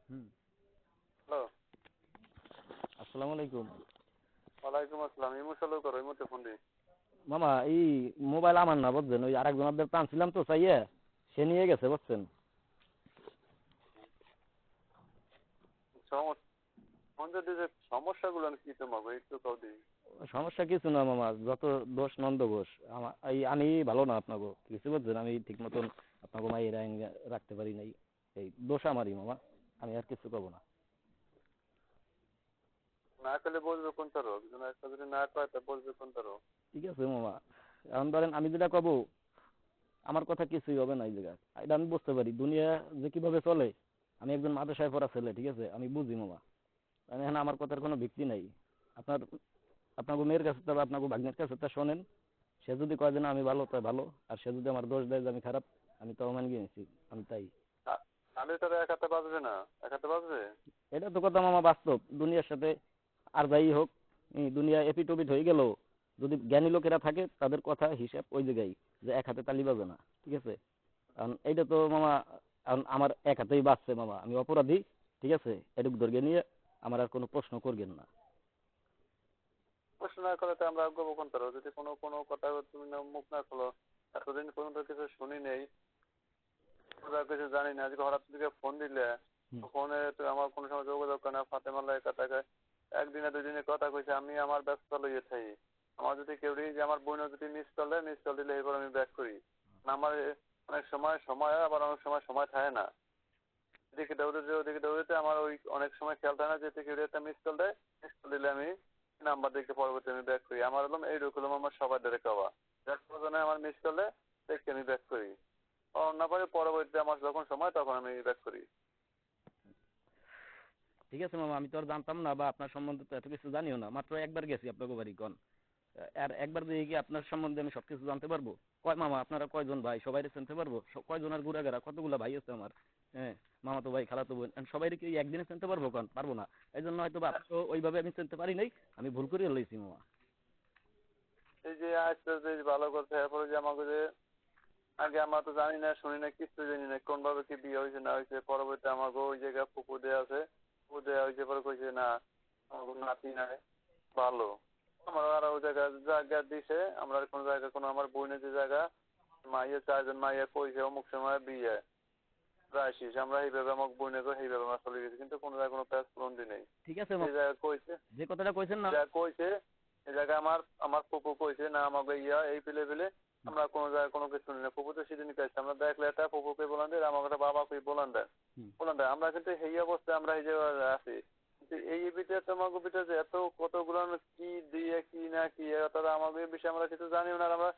হুম। Hello. আসসালামু আলাইকুম। ওয়ালাইকুম আসসালাম। ইমো চালু করো, ইমোতে ফোন দিই। মামা এই মোবাইল আমার না বুঝছেন, ওই আরেকজনের টানছিলাম তো চাইয়ে, সে নিয়ে গেছে বুঝছেন। ফোন যদি যে সমস্যাগুলো কি তোমাকে একটু কও দিই। সমস্যা কিছু না মামা, যত দোষ নন্দ ঘোষ। আমি ভালো না আপনাকে কিছু বুঝছেন, আমি ঠিক মতন আপনাকে মাইয়ের আইন রাখতে পারি নাই, এই দোষ আমারই মামা, আমি আর কিছু কব না। না করলে বলবে কোন তারো, একজন একটা যদি না কয় তা বলবে কোন তারো। ঠিক আছে মামা, এখন ধরেন আমি যেটা কব আমার কথা কিছুই হবে না এই জায়গায়, এটা আমি বুঝতে পারি দুনিয়া যে কিভাবে চলে। আমি একজন মাদ্রাসায় পড়া ছেলে, ঠিক আছে, আমি বুঝি মামা। মানে এখানে আমার কথার কোনো ভিত্তি নাই। আপনার আপনাকে মেয়ের কাছে তবে আপনাকে ভাগ্নের কাছে তা শোনেন, সে যদি কয় যে না আমি ভালো তাই ভালো, আর সে যদি আমার দোষ দেয় যে আমি খারাপ, আমি তো মান গিয়ে নিছি, আমি তাই। তাহলে তারা এক হাতে বাজবে না, এক হাতে বাজবে। এটা তো কথা মামা বাস্তব দুনিয়ার সাথে। আর যাই হোক, দুনিয়া এপিটোপিট হয়ে গেল, যদি জ্ঞানী লোকেরা থাকে তাদের কথা হিসাব ওই জায়গায়, যে এক হাতে তালি বাজে না, ঠিক আছে। কারণ এইটা তো মামা, কারণ আমার এক হাতেই বাজছে মামা, আমি অপরাধী, ঠিক আছে। এটুক ধরে নিয়ে আমার আর কোনো প্রশ্ন করবেন না। প্রশ্ন না করলে তো আমরা আগ্রহ কোন তারো, যদি কোনো কোনো কথা তুমি মুখ না খোলো। এতদিন পর্যন্ত কিছু শুনি নেই, কিছু জানি না, আজকে হঠাৎ থেকে ফোন দিলে। হুম। ফোনে তো আমার কোনো সময় যোগাযোগ করে না, ফাতেমাল্লাহ কথা একদিনে দুদিনে কথা কইছে, আমি আমার ব্যস্ত লইয়ে থাকি। আমার যদি কেউ যে আমার বোনও যদি মিস কল দিলে এবার আমি ব্যাক করি। আমার অনেক সময় সময় হয়, আবার অনেক সময় সময় থাকে না। এদিকে দৌড়ে ওদিকে দৌড়েতে আমার ওই অনেক সময় খেয়াল থাকে না, যে কেউ একটা মিস কল দেয়, মিস কল দিলে আমি নাম্বার দেখে পরবর্তী আমি ব্যাক করি। আমার হলাম এইরকম আমার সবার ধরে খাওয়া, যার প্রয়োজনে আমার মিস করলে দেখে আমি ব্যাক করি। না পারে পরবর্তীতে আমার যখন সময় তখন আমি ব্যাক করি। ঠিক আছে মামা, আমি তো আর জানতাম না বা আপনার সম্বন্ধে তো এত কিছু জানিও না, মাত্র একবার গেছি আপনাকে বাড়ি কোন। আর একবার দিয়ে কি আপনার সম্বন্ধে আমি সবকিছু জানতে পারবো? কয় মামা আপনারা কয়জন ভাই, সবাই চিনতে পারবো? কয়জন আর ঘুরাঘেরা কতগুলা ভাই আছে আমার। হ্যাঁ, মামা তো ভাই, খালাতো বোন, সবাই কি একদিনে চিনতে পারবো? কোন পারবো না। এই জন্য হয়তো বা আপনাকে ওইভাবে আমি চিনতে পারি নাই, আমি ভুল করে লইছি মামা। এই যে আজকে যে ভালো করছে, এরপরে যে আমাকে যে আগে আমরা তো জানি না শুনি না কিছু জানি না কোন ভাবে কি বিয়ে হয়েছে না হয়েছে, পরবর্তী আমাকে ওই জায়গায় পুকুর দেওয়া আছে, পুকুর দেওয়া হয়েছে পরে কইছে না আমাকে নাতি নাই ভালো। আমার আর ওই জায়গায় জায়গা দিছে, আমরা কোনো জায়গা কোনো আমার বোনের যে জায়গা মাইয়া চারজন মাইয়া কইছে অমুক সময় বিয়ে প্রায় শেষ, আমরা এইভাবে আমার বোনের এইভাবে আমরা চলে গেছি, কিন্তু কোনো জায়গায় কোনো প্যাস পূরণ দিই নেই। ঠিক আছে এই মামা, জায়গায় কইছে, যে কথাটা কইছেন না। যা কইছে এই জায়গায় আমার আমার ফুপু কইছে না আমাকে এই পেলে পেলে হুম। আমরা কোনো জায়গায় কোনো কিছু শুনি না। ফুপু তো সেদিন কাছে আমরা দেখলে এটা ফুপুকে বলান দেয়, আমার কথা বাবাকে বলান দেয়, হুম। বলান দেয়। আমরা কিন্তু এই অবস্থায় আমরা এই জায়গায় আছি, কিন্তু এই ভিতরে তোমাকে ভিতরে যে এত কতগুলো কি দিয়ে কি না কি, তারা আমাকে বিষয়ে আমরা কিছু জানিও না। আর আমরা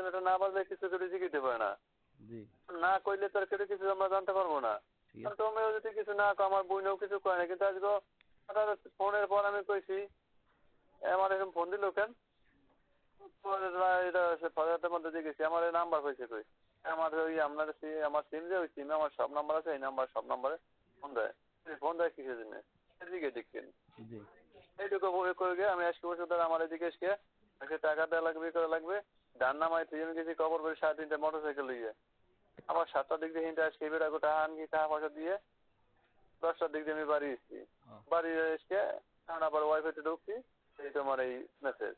এটা না বললে কিছু কিছু শিখিতে পারে না, জি। না কইলে তার কিছু কিছু আমরা জানতে পারবো না। ঠিক কারণ আছে। তোমরা যদি কিছু না কো, আমার বোনও কিছু কয় না, কিন্তু আজকে হঠাৎ ফোনের পর আমি কইছি আমার এরকম ফোন দিল কেন, এটা ফজরের মধ্যে দেখেছি আমার এই নাম্বার হয়েছে কই। আমার ওই আপনার আমার সিম যে ওই সিমে আমার সব নাম্বার আছে, এই নাম্বার সব নাম্বারে ফোন দেয়। ফোন দেয় কিসের জন্য এদিকে দেখছেন। জি। এইটুকু বই করে গিয়ে আমি আজকে বছর ধরে আমার এদিকে এসে আজকে টাকা দেওয়া লাগবে করা লাগবে। ডান নামায় তুই আমি গেছি কবর করে 3:30 মোটরসাইকেল নিয়ে, আবার 7টার দিক দিয়ে হিন্টে আসকে বেড়া টাকা আনকি টাকা পয়সা দিয়ে 10টার দিক দিয়ে আমি বাড়ি এসেছি। বাড়ি এসে আবার ওয়াইফাইতে ঢুকছি, এই তোমার এই মেসেজ।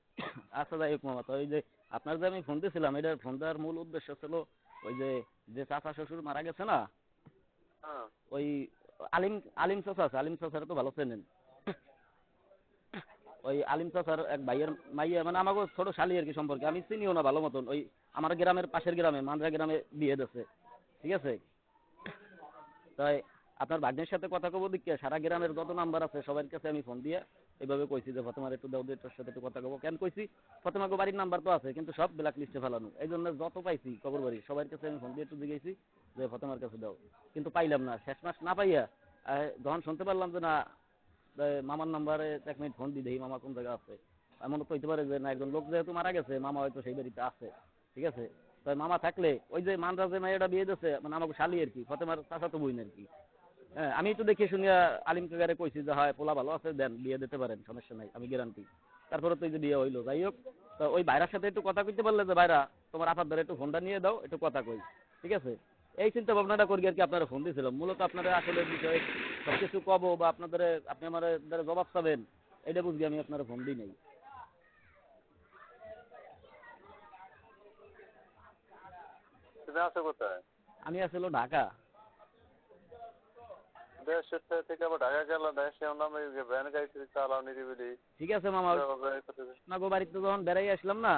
আচ্ছা যাই হোক মামা, তো ওই যে আপনার যে আমি ফোন দিয়েছিলাম, এটার ফোন দেওয়ার মূল উদ্দেশ্য ছিল ওই যে যে চাচা শ্বশুর মারা গেছে না, হ্যাঁ ওই আলিম আলিম চাচা আছে, আলিম চাচার তো ভালো চেনেন। ওই আলিম চাচার এক ভাইয়ের মাইয়া, মানে আমাকে ছোট শালি আর কি সম্পর্কে, আমি চিনিও না ভালো মতন। ওই আমার গ্রামের পাশের গ্রামে মান্দ্রা গ্রামে বিয়ে দিচ্ছে, ঠিক আছে। তাই আপনার ভাগ্নের সাথে কথা কব দিকে সারা গ্রামের যত নাম্বার আছে সবার কাছে আমি ফোন দিয়ে এইভাবে কইছি যে ফতেমার একটু দাও দিয়ে তোর সাথে একটু কথা কব। কেন কইছি, ফতেমাকে বাড়ির নাম্বার তো আছে কিন্তু সব ব্ল্যাক লিস্টে ফেলানো, এই জন্য যত পাইছি খবর বাড়ি সবার কাছে আমি ফোন দিয়ে একটু জিজ্ঞেসি যে ফতেমার কাছে দাও, কিন্তু পাইলাম না। শেষ মাস না পাইয়া যখন শুনতে পারলাম যে না, মামার নাম্বারে 1 মিনিট ফোন দিই দেখি মামা কোন জায়গা আছে। এমন তো হইতে পারে যে না, একজন লোক যেহেতু মারা গেছে মামা হয়তো সেই বাড়িতে আছে, ঠিক আছে। তাই মামা থাকলে ওই যে মানরা যে মেয়েটা বিয়ে দিচ্ছে, মানে আমাকে শালি আর কি, ফতেমার চাচাতো বোন আর কি। হ্যাঁ, আমি তো দেখে শুনিয়া আলিম কাকারে কইছি যে হয় পোলা ভালো আছে, দেন বিয়ে দিতে পারেন, সমস্যা নাই, আমি গ্যারান্টি। তারপরে তো এই যে বিয়ে হইলো। যাই হোক, তো ওই ভাইরার সাথে একটু কথা কইতে পারলে যে ভাইরা তোমার আপার দ্বারা একটু ফোনটা নিয়ে দাও একটু কথা কই, ঠিক আছে। এই চিন্তা ভাবনাটা করি আর কি আপনারা ফোন দিয়েছিলাম। মূলত আপনারা আসলে বিষয়ে সবকিছু কব বা আপনাদের আপনি আমার দ্বারা জবাব পাবেন এটা বুঝবি আমি আপনারা ফোন দিই নাই। তুমি আছো কোথায়? আমি আসলে ঢাকা। দেশের থেকে আবার ঢাকা গেল, দেশে আমি ভ্যান গাড়ি চালাও নিরিবিলি। ঠিক আছে মামা, আপনাকে বাড়িতে যখন বেড়াই আসলাম না,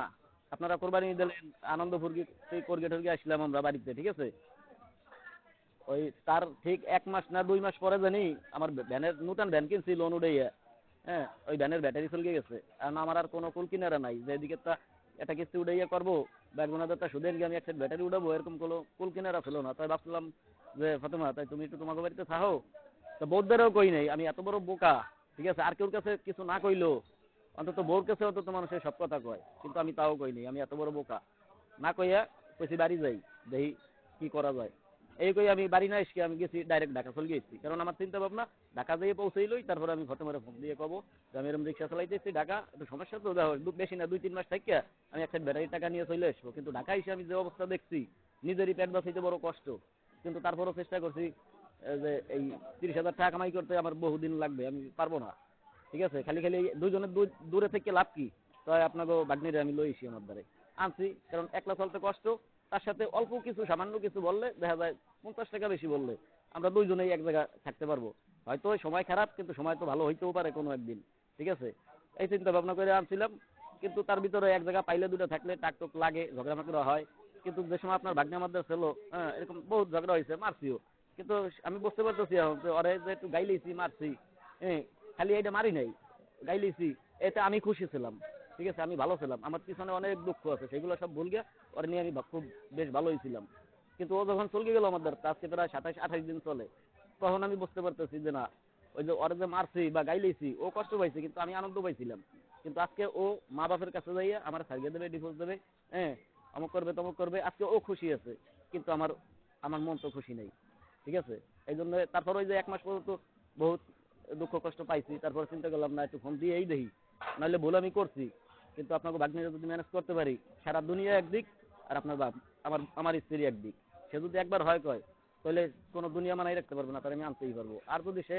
আপনারা কোরবানি দিলেন আনন্দপুর করগে টর্গে আসলাম আমরা বাড়িতে, ঠিক আছে। ওই তার ঠিক 1 মাস না 2 মাস পরে জানি আমার ভ্যানের নতুন ভ্যান কিনছি লোন উঠাইয়া, হ্যাঁ ওই ভ্যানের ব্যাটারি চলে গেছে। কারণ আমার আর কোনো কুল কিনারা নাই যে এদিকে তা একটা কিস্তি উঠাইয়া করবো বা 1,000 টাকা সুদে গিয়ে আমি একটা ব্যাটারি উঠাবো, এরকম কোনো কুল কিনারা ছিল না। তাই ভাবছিলাম যে ফাতেমা তাই তুমি একটু তোমাকে বাড়িতে থাকো। তো বৌদ্ধেরও কই নাই, আমি এত বড় বোকা, ঠিক আছে, আর কেউর কাছে কিছু না কইলো অন্তত বউর কাছে অন্তত মানুষের সব কথা কয়, কিন্তু আমি তাও কই নাই, আমি এত বড় বোকা না কইয়া কইছি বাড়ি যাই দেখি কি করা যায়। এই কই আমি বাড়ি না এসে আমি গেছি ডাইরেক্ট ঢাকা চলে গেছি, কারণ আমার চিন্তা ভাবনা ঢাকা যেয়ে পৌঁছাইলই তারপরে আমি ফতেমারে ফোন দিয়ে কব যে আমি এরকম রিক্সা চালাইতেছি ঢাকা, একটু সমস্যা তো দেখো বেশি না 2-3 মাস থেকে আমি একটা ব্যাটারি টাকা নিয়ে চলে আসবো। কিন্তু ঢাকা এসে আমি যে অবস্থা দেখছি নিজেরই পেট বাঁচাইতে বড় কষ্ট, কিন্তু তারপরও চেষ্টা করছি যে এই 30,000 টাকা কামাই করতে আমার বহুদিন লাগবে, আমি পারবো না, ঠিক আছে। খালি খালি দুইজনের দূরে থেকে লাভ কি, তাই আপনাকে বাগনিরে আমি লইছি আমার দ্বারে আনছি, কারণ একলা চলতে কষ্ট, তার সাথে অল্প কিছু সামান্য কিছু বললে দেখা যায় 50 টাকা বেশি বললে আমরা দুইজনেই এক জায়গায় থাকতে পারবো। হয়তো সময় খারাপ, কিন্তু সময় তো ভালো হইতেও পারে কোনো একদিন, ঠিক আছে। এই চিন্তা ভাবনা করে আনছিলাম, কিন্তু তার ভিতরে এক জায়গা পাইলে দুটো থাকলে টাকটুক লাগে, ঝগড়ামাগড়া হয়। কিন্তু যে সময় আপনার ভাগ্নে আমাদের ছিল, হ্যাঁ এরকম বহুত ঝগড়া হয়েছে, মারছিও। কিন্তু আমি বুঝতে পারতেছি এখন যে ওরে যে একটু গাইলেছি মারছি, হ্যাঁ খালি এইটা মারি নাই, গাইলেছি, এতে আমি খুশি ছিলাম, ঠিক আছে, আমি ভালো ছিলাম। আমার পিছনে অনেক দুঃখ আছে, সেগুলো সব ভুল গিয়া ওর নিয়ে আমি খুব বেশ ভালোই ছিলাম। কিন্তু ও যখন চলে গেল আমাদের, আজকে প্রায় 27-28 দিন চলে, তখন আমি বুঝতে পারতেছি যে না, ওই যে ওর যে মারছি বা গাইলেছি ও কষ্ট পাইছে, কিন্তু আমি আনন্দ পাইছিলাম। কিন্তু আজকে ও মা বাপের কাছে যাইয়া আমার সারিয়ে দেবে, ডিভোর্স দেবে, হ্যাঁ অমুক করবে তমুক করবে, আজকে ও খুশি আছে, কিন্তু আমার আমার মন তো খুশি নেই, ঠিক আছে। এই জন্য তারপর ওই যে 1 মাস পর্যন্ত বহুত দুঃখ কষ্ট পাইছি, তারপর চিন্তা করলাম না একটু ফোন দিয়েই দেখি, নাহলে ভুল আমি করছি। কিন্তু আপনাকে ভাগ্নিরা যদি ম্যানেজ করতে পারি, সারা দুনিয়া একদিক আর আপনার বাপ আমার স্ত্রী একদিক, সে যদি একবার হয় কয় তাহলে কোনো দুনিয়া মানাই রাখতে পারবে না, তাহলে আমি আনতেই পারবো। আর যদি সে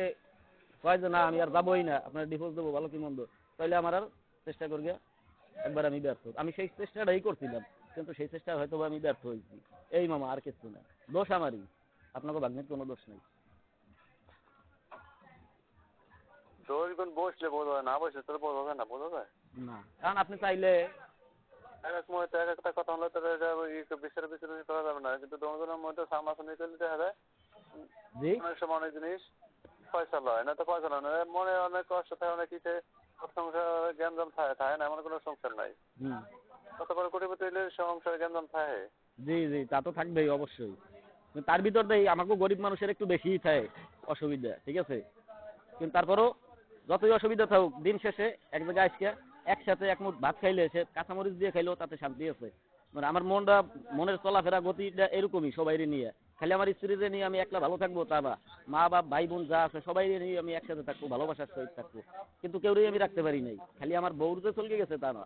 কয় যে না আমি আর যাবোই না, আপনার ডিভোর্স দেবো ভালো কি মন্দ, তাহলে আমার আর চেষ্টা করবে, একবার আমি ব্যর্থ। আমি সেই চেষ্টাটাই করছিলাম, কিন্তু সেই চেষ্টা হয়তো আমি ব্যর্থ হয়েছি। এই মামা, আর কিছু না, দোষ আমারই, আপনাকে ভাগ্নের কোনো দোষ নেই। দোষ গুণ বসলে বোঝা যায়, না বসলে তোর বোঝা যায় না, বোঝা যায় না, কারণ আপনি চাইলে এক এক মুহূর্তে এক একটা কথা হলে তো বিচার বিশ্লেষণ করা যাবে না, কিন্তু দুজনের মধ্যে সামনাসামনি চলে দেখা যায় জি অনেক সময় অনেক জিনিস ফয়সালা হয় না, তো ফয়সালা হয় না, মনে অনেক কষ্ট থাকে, অনেক কিছু সংসার গ্যাঞ্জাম থাকে না, এমন কোনো সংসার নাই। কত বড় কোটিপতি হইলে সংসারে গ্যাঞ্জাম থাকে। জি জি, তা তো থাকবেই অবশ্যই, কিন্তু তার ভিতর দিয়ে আমাকেও গরিব মানুষের একটু বেশিই থাকে অসুবিধা, ঠিক আছে। কিন্তু তারপরও যতই অসুবিধা থাকুক, দিন শেষে এক জায়গায় আজকে একসাথে এক মুঠ ভাত খাইলে, সে কাঁচামরিচ দিয়ে খাইলেও তাতে শান্তি আছে। মানে আমার মনের চলাফেরা গতিটা এরকমই, সবাইরে নিয়ে, খালি আমার স্ত্রীরে নিয়ে আমি একলা ভালো থাকবো তা বা মা বাপ ভাই বোন যা আছে সবাই নিয়ে আমি একসাথে থাকবো, ভালোবাসার সহিত থাকবো। কিন্তু কেউরেই আমি রাখতে পারি নাই, খালি আমার বউর যে চলে গেছে তা না।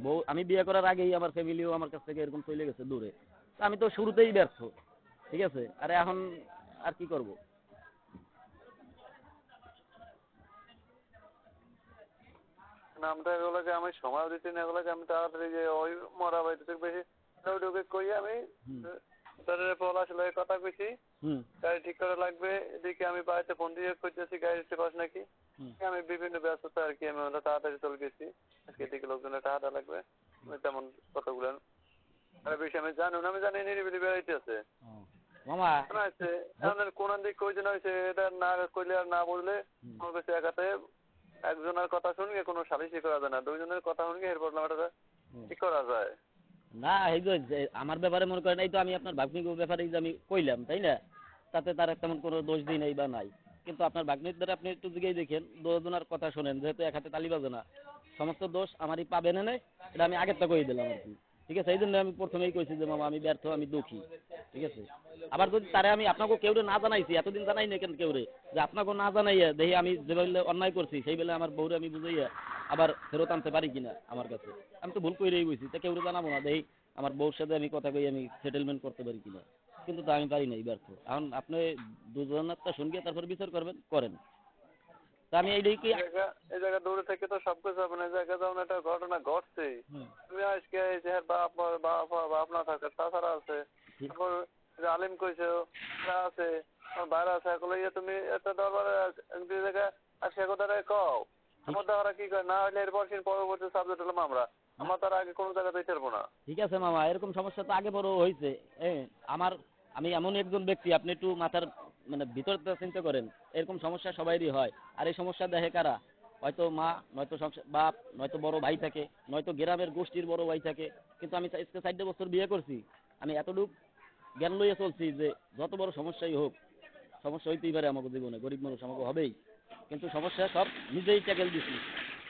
বউ আমি বিয়ে করার আগেই আমার ফ্যামিলিও আমার কাছ থেকে এরকম চলে গেছে দূরে, তা আমি তো শুরুতেই ব্যর্থ, ঠিক আছে। আরে এখন আর কি করব। নামটা এগুলোকে আমি সময় দিচ্ছি না, এগুলোকে আমি তাড়াতাড়ি যে ওই মরা বাড়ি থেকে বেশি ওইটুকু কই আমি তাদের পলাশ লয়ে কথা কইছি, গাড়ি ঠিক করা লাগবে। এদিকে আমি বাড়িতে ফোন দিয়ে করতেছি গাড়ি দিতে পারছ নাকি, আমি বিভিন্ন ব্যস্ততা আর কি, আমি ওটা তাড়াতাড়ি চলে গেছি। আজকে এদিকে লোকজনের টাকাটা লাগবে, আমি তেমন কথাগুলো আর বেশি আমি জানি না, আমি জানি নিরিবিলি বেড়াইতে আছে মামা শোনা আছে আমাদের কোন দিক কই জন হয়েছে, এটা না কইলে আর না বললে আমার কাছে একাতে একজনের কথা শুনলে কোনো সালিশি করা যায় না, দুইজনের কথা শুনলে এরপর এটা ঠিক করা যায় না। এই যে আমার ব্যাপারে মনে করেন, এই তো আমি আপনার ভাগ্নির ব্যাপারে যে আমি কইলাম তাই না, তাতে তার তেমন কোনো দোষ দিই নাই বা নাই। কিন্তু আপনার ভাগ্নির দ্বারা আপনি একটু দিকেই দেখেন, দুজনের কথা শোনেন, যেহেতু এক হাতে তালি বাজে না, সমস্ত দোষ আমারই পাবেন না, এটা আমি আগেরটা কই দিলাম আর কি, ঠিক আছে। এই জন্য আমি প্রথমেই কইছি যে মামা আমি ব্যর্থ, আমি দুঃখী, ঠিক আছে। আবার যদি তারে আমি আপনাকে কেউরে না জানাইছি, এতদিন জানাই না কেন কেউরে, যে আপনাকে না জানাইয়া দেখি আমি যে বেলে অন্যায় করছি সেই বেলে আমার বউরে আমি বুঝাইয়া আবার ফেরত আনতে পারি কিনা আমার কাছে, আমি তো ভুল কইরেই বইছি, তা কেউরে জানাবো না দেখি আমার বউর সাথে আমি কথা কই আমি সেটেলমেন্ট করতে পারি কিনা। কিন্তু তা আমি পারি নাই ব্যর্থ। এখন আপনি দুজনেরটা শুনকে তারপর বিচার করবেন, করেন। তা আমি এইটাই কি এই জায়গা দূরে থেকে তো সবকিছু হবে না। এই জায়গায় যেমন একটা ঘটনা ঘটছেই, তুমি আজকে এই যে বাপ না থাকে, তাছাড়া আছে, তারপর যে আলিম কইছে ওরা আছে, আমার বাইরে আছে, এগুলো তুমি একটা দরবারে দুই জায়গায় আজকে কথাটা কও, আমার দ্বারা কি করে না হলে এরপর পরবর্তী সাবজেক্ট হলাম আমরা, আমার তার আগে কোনো জায়গায় দিতে পারবো না। ঠিক আছে মামা, এরকম সমস্যা তো আগে বড় হয়েছে। আমার আমি এমন একজন ব্যক্তি, আপনি একটু মাথার মানে ভিতরটা চিন্তা করেন, এরকম সমস্যা সবাইরই হয়। আর এই সমস্যা দেখে কারা? হয়তো মা, নয়তো বাপ, নয়তো বড় ভাই থাকে, নয়তো গ্রামের গোষ্ঠীর বড় ভাই থাকে। কিন্তু আমি আজকে 4 বছর বিয়ে করছি, আমি এতটুকু জ্ঞান লইয়া চলছি যে যত বড় সমস্যাই হোক, সমস্যা হইতেই পারে আমাকে জীবনে, গরিব মানুষ আমাকে হবেই, কিন্তু সমস্যা সব নিজেই ট্যাকেল দিছি,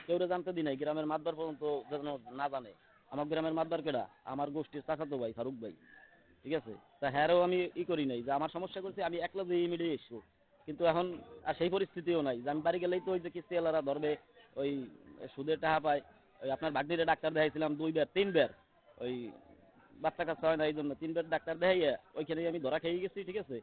কেউ জানতে দি নাই। গ্রামের মাতবার পর্যন্ত যেন না জানে আমার গ্রামের মাতবার কেডা, আমার গোষ্ঠীর চাচাতো ভাই ফারুক ভাই। ঠিক আছে, তা হ্যাঁও আমি করি নাই যে আমার সমস্যা করছি আমি একলা যে মিডিয়ে এসবো। কিন্তু এখন আর সেই পরিস্থিতিও নাই যে আমি বাড়ি গেলেই তো ওই যে কিস্তি এলারা ধরবে, ওই সুদের টাকা পায়। ওই আপনার বাগনিরে ডাক্তার দেখাইছিলাম 2 বার 3 বার, ওই বাচ্চা কাচ্চা হয় না এই জন্য 3 বার ডাক্তার দেখাইয়া ওইখানেই আমি ধরা খেয়ে গেছি। ঠিক আছে,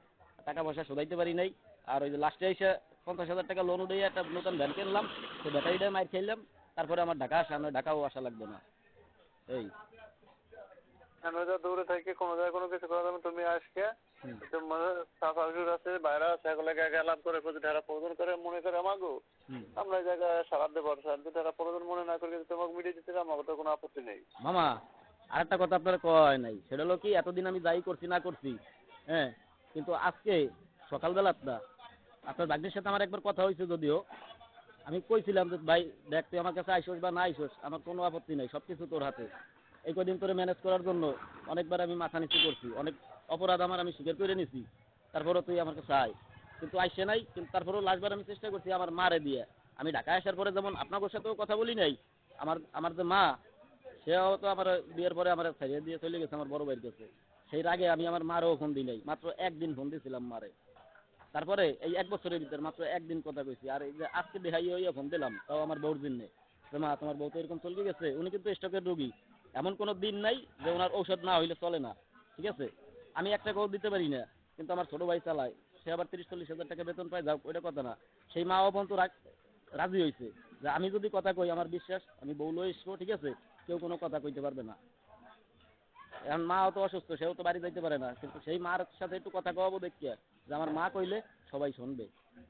টাকা পয়সা শোধাইতে পারি নাই। আর ওই যে লাস্টে এসে 50,000 টাকা লোন উঠে একটা নতুন ভ্যান কিনলাম, সেই ব্যাটারিটা মার খেলাম। তারপরে আমার ঢাকা আসা, আমার ঢাকাও আসা লাগবে না। এই দূরে থেকে কোনো জায়গায় কোনো কিছু করা যাবে, তুমি আজকে সাফার আছে বাইরে আছে, এগুলোকে গেলাম করে প্রতি ধারা প্রয়োজন করে মনে করে আমাগো, আমরা এই জায়গায় সারাতে পারছি। আর যদি তারা প্রয়োজন মনে না করে যদি তোমাকে মিডিয়ে দিতে আমার তো কোনো আপত্তি নেই। মামা, আরেকটা কথা আপনার কয় নাই, সেটা হলো কি, এতদিন আমি যাই করছি না করছি, হ্যাঁ, কিন্তু আজকে সকালবেলাটা আপনার ভাগ্নের সাথে আমার একবার কথা হয়েছে, যদিও আমি কইছিলাম যে ভাই দেখ তুই আমার কাছে আইসোস বা না আইসোস আমার কোনো আপত্তি নাই, সবকিছু তোর হাতে। এই কদিন তোরে ম্যানেজ করার জন্য অনেকবার আমি মাথা নিচু করছি, অনেক অপরাধ আমার আমি স্বীকার করে নিছি, তারপরও তুই আমার কাছে আয়। কিন্তু আইসে নাই, কিন্তু তারপরেও লাস্টবার আমি চেষ্টা করছি আমার মারে দিয়ে। আমি ঢাকায় আসার পরে যেমন আপনাদের সাথেও কথা বলি নাই, আমার আমার যে মা, সেও তো আমার বিয়ের পরে আমার ছেড়ে দিয়ে চলে গেছে আমার বড় ভাইয়ের কাছে। সেই আগে আমি আমার মারও ফোন দিই নাই, মাত্র একদিন ফোন দিয়েছিলাম মারে। তারপরে এই 1 বছরের ভিতরে মাত্র একদিন কথা কইছি। আর এই যে আজকে দেখাই হইয়া ফোন দিলাম, তাও আমার বউর জন্যে, যে মা তোমার বউ তো এরকম চলে গেছে। উনি কিন্তু স্টকের রোগী, এমন কোনো দিন নাই যে ওনার ঔষধ না হইলে চলে না। ঠিক আছে, আমি 1 টাকাও দিতে পারি না, কিন্তু আমার ছোট ভাই চালায়, সে আবার 30-40 হাজার টাকা বেতন পায়, যাও ওইটা কথা না। সেই মাও পর্যন্ত রাজি হয়েছে যে আমি যদি কথা কই আমার বিশ্বাস আমি বউ লই আসবো, ঠিক আছে, কেউ কোনো কথা কইতে পারবে না। এখন মাও তো অসুস্থ, সেও তো বাড়ি যাইতে পারে না, কিন্তু সেই মার সাথে একটু কথা কওয়াবো দেখিয়া, যে আমার মা কইলে সবাই শুনবে।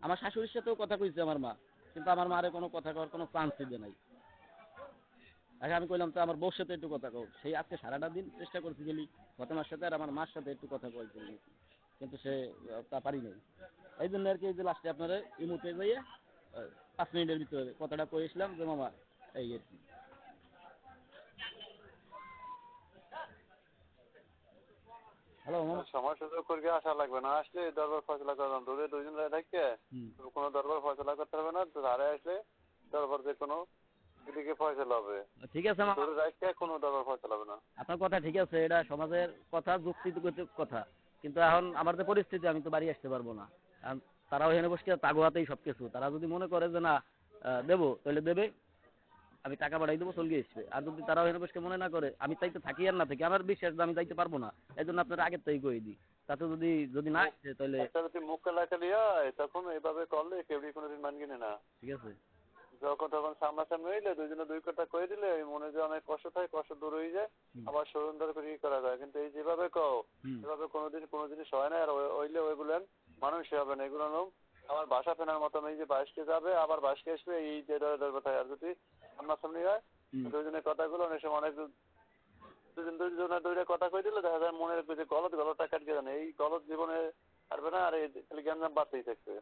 আমার শাশুড়ির সাথেও কথা কইছে আমার মা, কিন্তু আমার মারে কোনো কথা কওয়ার কোনো চান্সই দেয় নাই। আগে আমি কইলাম তো আমার বউর সাথে একটু কথা কও, সেই আজকে সারাটা দিন চেষ্টা করছি গেলি ফতেমার সাথে আর আমার মার সাথে একটু কথা কইতে, কিন্তু সে তা পারি নাই। এই জন্য আর কি, এই যে লাস্টে আপনারা ইমুতে যাইয়া 5 মিনিটের ভিতরে কথাটা কইছিলাম যে মামা এই আর কি। হ্যালো মামা। সময় সুযোগ করে আসা লাগবে না, আসলে দরবার ফয়সলা করলাম, দূরে 2 দিন থাকতে কোনো দরবার ফয়সলা করতে হবে না, ধারে আসলে দরবার যে কোনো দিকে ফয়সলা হবে। ঠিক আছে মামা, দূরে রাখতে কোনো দরবার ফয়সলা হবে না। আপনার কথা ঠিক আছে, এটা সমাজের কথা, যুক্তিযুক্ত কথা, কিন্তু এখন আমার যে পরিস্থিতি আমি তো বাড়ি আসতে পারবো না। কারণ তারাও এখানে বসে তাগুয়াতেই সবকিছু, তারা যদি মনে করে যে না দেবো তাহলে দেবে, আমি টাকা পাঠাই দেবো চলগে আসবে। আর যদি তারাও এখানে বসে মনে না করে, আমি তাইতে থাকি আর না থাকি, আমার বিশ্বাস যে আমি যাইতে পারবো না। এই জন্য আপনার আগের তাই কই দিই, তাতে যদি যদি না আসে তাহলে একটা যদি মুখ লাগালি হয় তখন এইভাবে করলে কেউ কোনোদিন মান কিনে না। ঠিক আছে। যখন তখন সামনাসামনি হইলে দুইজনে দুই কথা কয়ে দিলে ওই মনে যে অনেক কষ্ট থাকে, কষ্ট দূর হয়ে যায়, আবার সুন্দর করে ই করা যায়। কিন্তু এই যেভাবে কও এভাবে কোনোদিন কোনো জিনিস হয় না। আর হইলে ওইগুলো মানুষ হবে না, এগুলো আমার বাসা ফেনার মতন, এই যে বাইশকে যাবে আবার বাইশকে আসবে, এই যে কথায়। আর যদি সামনাসামনি হয় দুইজনের কথাগুলো অনেক সময় অনেক দুইজনের দুইটা কথা কই দিলে দেখা যায় মনের যে গলতটা কাটিয়ে জানে, এই গলত জীবনে পারবে না। আর এই খালি গ্যাঞ্জাম বাড়তেই থাকবে।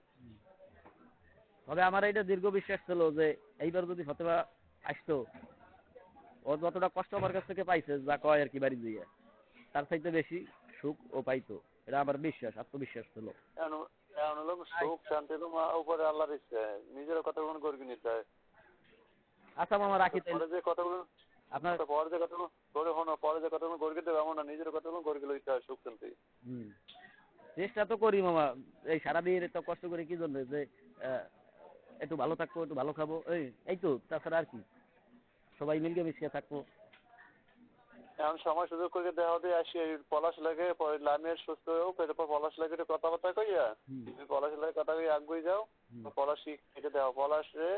তবে আমার এইটা দীর্ঘ বিশ্বাস ছিল যে এইবার যদি ফতেমা আসতো, ও যতটা কষ্ট আমার কাছ থেকে পাইছে যা কয় আর কি বাড়ি দিয়ে, তার চাইতে বেশি সুখ ও পাইতো। এটা আমার বিশ্বাস, আত্মবিশ্বাস ছিল। এখন হলো সুখ শান্তি তো উপরে আল্লাহর ইচ্ছে, নিজের কথাগুলো গর্বি নিতে হয়। আচ্ছা মামা রাখি তাইলে। পরে যে কথাগুলো আপনার পরে যে কথাগুলো ধরে হনো, পরে যে কথাগুলো গর্বি দেবে এমন না, নিজের কথাগুলো গর্বি লইতে হয় সুখ শান্তি। চেষ্টা তো করি মামা, এই সারাদিন এত কষ্ট করে কি জন্য যে একটু ভালো থাকবো, একটু ভালো খাবো, এই এই তো, তাছাড়া আর কি, সবাই মিলকে মিশিয়ে থাকবো। এখন সময় সুযোগ করে দেওয়া দিয়ে আসি এই পলাশ লাগে পরে লামিয়ার সুস্থ হোক এরপর পলাশ লাগে একটু কথাবার্তা কইয়া তুমি পলাশ লাগে কথা কই আগুই যাও পলাশ কেটে দেওয়া পলাশ রে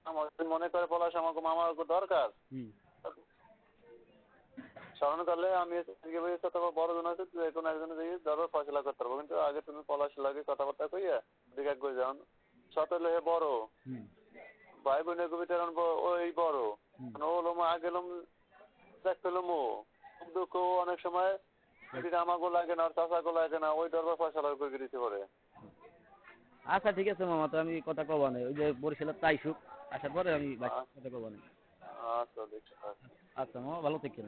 আমার যদি মনে করে পলাশ আমাকে আমার দরকার স্মরণ করলে আমি তোমার বড় জন আছে যে কোনো একজনে দিয়ে ধরো ফয়সলা করতে পারবো কিন্তু আগে তুমি পলাশ লাগে কথাবার্তা কইয়া দিকে আগুই যাও সতেলে হে বড় ভাই বোনের কবিতা ওই বড় ও লোম আগে লোম দেখলাম ও দুঃখ অনেক সময় আমাকে লাগে না চাষাকে লাগে না ওই দরবার ফয়সলা করে দিতে পারে। আচ্ছা ঠিক আছে মামা, তো আমি কথা কব না, ওই যে বরিশালের তাইসুক আসার পরে আমি কথা কব না। আচ্ছা দেখছি। আচ্ছা মামা, ভালো থাকেন।